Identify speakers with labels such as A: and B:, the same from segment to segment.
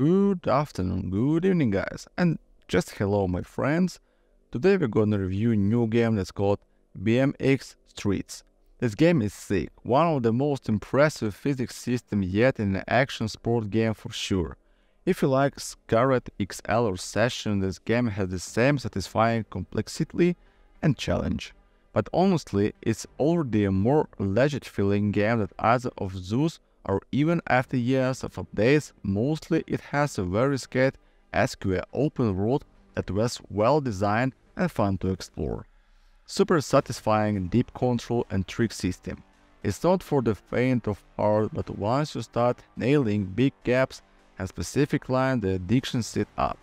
A: Good afternoon, good evening guys, and just hello my friends. Today we're gonna review a new game that's called BMX Streets. This game is sick, one of the most impressive physics systems yet in an action sport game for sure. If you like Scarlet XL or Session, this game has the same satisfying complexity and challenge. But honestly, it's already a more legit feeling game than either of Zeus, or even after years of updates. Mostly it has a very skate SQA open world that was well designed and fun to explore. Super satisfying deep control and trick system. It's not for the faint of heart, but once you start nailing big gaps and specific lines, the addiction sets up.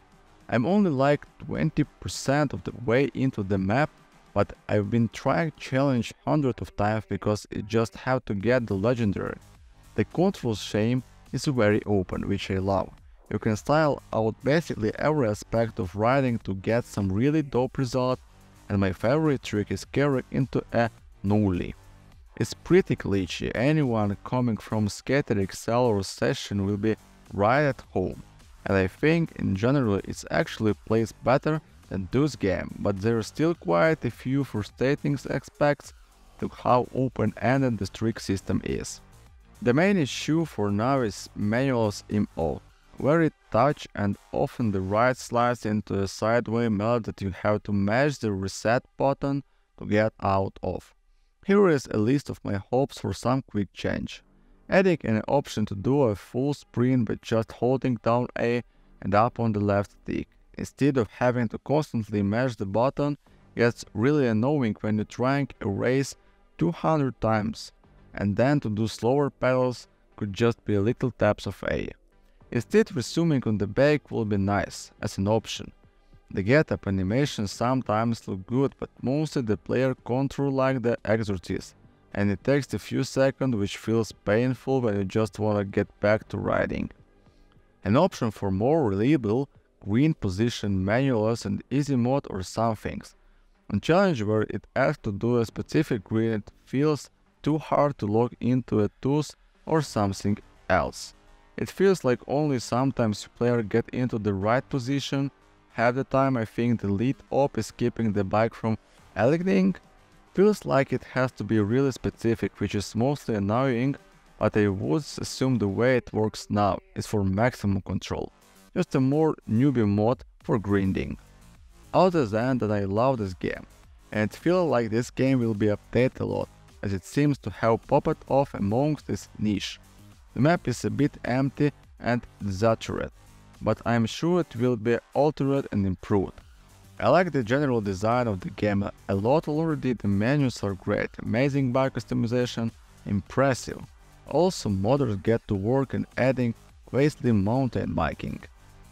A: I'm only like 20% of the way into the map, but I've been trying challenge hundreds of times because it just have to get the legendary. The control scheme is very open, which I love. You can style out basically every aspect of riding to get some really dope result, and my favorite trick is carrying into a nollie. It's pretty glitchy, anyone coming from Skater XL or Session will be right at home, and I think in general it actually plays better than those games, but there are still quite a few frustrating aspects to how open-ended the trick system is. The main issue for now is manuals MO, very touch and often the ride slides into a sideways melt that you have to mash the reset button to get out of. Here is a list of my hopes for some quick change. Adding an option to do a full sprint by just holding down A and up on the left stick, instead of having to constantly mash the button. Gets really annoying when you're trying a race 200 times. And then to do slower pedals could just be little taps of A. Instead, resuming on the back will be nice, as an option. The get-up animations sometimes look good, but mostly the player control like the Exorcist, and it takes a few seconds, which feels painful when you just wanna get back to riding. An option for more reliable green position manuals and easy mode or some things. On challenge where it asks to do a specific green, it feels too hard to log into a tools or something else. It feels like only sometimes players get into the right position. Half the time I think the lead op is keeping the bike from aligning. Feels like it has to be really specific, which is mostly annoying, but I would assume the way it works now is for maximum control. Just a more newbie mode for grinding. Other than that, I love this game, and it feels like this game will be updated a lot, as it seems to have popped off amongst this niche. The map is a bit empty and saturated, but I'm sure it will be altered and improved. I like the general design of the game a lot already. The menus are great, amazing bike customization, impressive. Also, modders get to work in adding crazy mountain biking.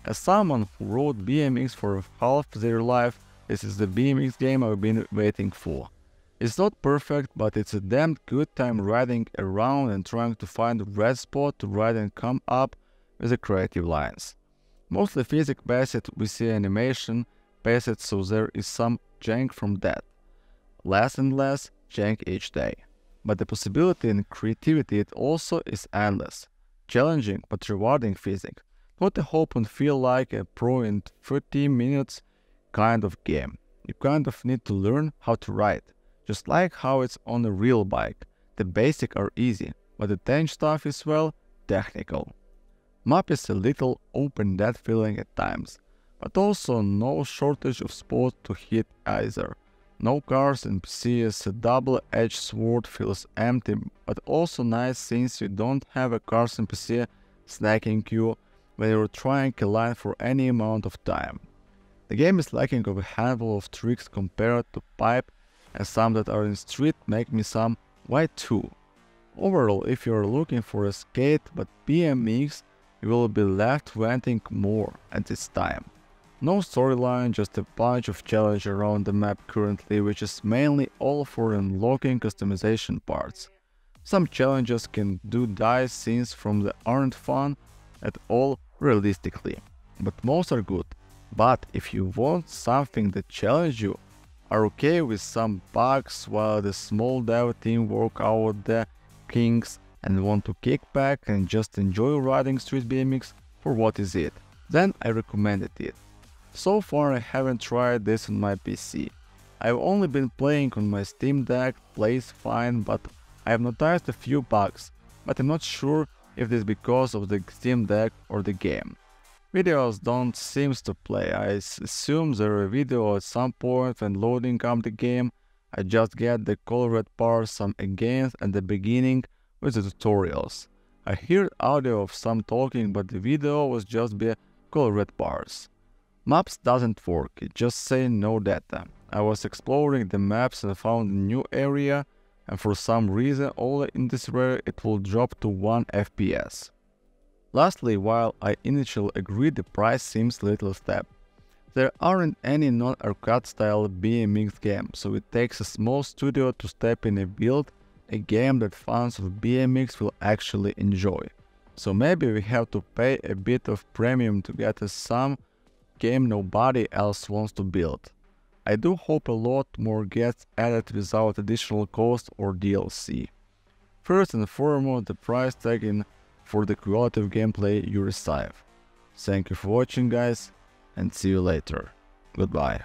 A: As someone who rode BMX for half their life, this is the BMX game I've been waiting for. It's not perfect, but it's a damn good time riding around and trying to find a red spot to ride and come up with the creative lines. Mostly physics based, we see animation based, so there is some jank from that. Less and less jank each day. But the possibility and creativity it also is endless. Challenging but rewarding physics. Not a hope and feel like a pro in 30 minutes kind of game. You kind of need to learn how to ride. Just like how it's on a real bike. The basics are easy, but the tank stuff is well technical. Map is a little open dead feeling at times, but also no shortage of spots to hit either. No cars and NPCs, a double-edged sword feels empty, but also nice since you don't have a cars NPC snacking you when you're trying a line for any amount of time. The game is lacking of a handful of tricks compared to Pipe, and some that are in street make me some why too. Overall, if you are looking for a skate but BMX, you will be left wanting more at this time. No storyline, just a bunch of challenge around the map currently, which is mainly all for unlocking customization parts. Some challenges can do die scenes from that aren't fun at all realistically, but most are good. But if you want something that challenges you, are okay with some bugs while the small dev team work out the kinks and want to kick back and just enjoy riding street BMX for what is it. Then I recommended it. So far I haven't tried this on my PC. I've only been playing on my Steam Deck, plays fine, but I have noticed a few bugs, but I'm not sure if this is because of the Steam Deck or the game. Videos don't seem to play. I assume there are video at some point when loading up the game. I just get the colored parts some again at the beginning with the tutorials. I heard audio of some talking, but the video was just be colored parts. Maps doesn't work, it just say no data. I was exploring the maps and found a new area, and for some reason only in this area it will drop to 1 FPS. Lastly, while I initially agreed the price seems a little steep, there aren't any non-arcade style BMX games, so it takes a small studio to step in and build a game that fans of BMX will actually enjoy. So maybe we have to pay a bit of premium to get some game nobody else wants to build. I do hope a lot more gets added without additional cost or DLC. First and foremost, the price tag in for the quality of gameplay you receive. Thank you for watching, guys, and see you later. Goodbye.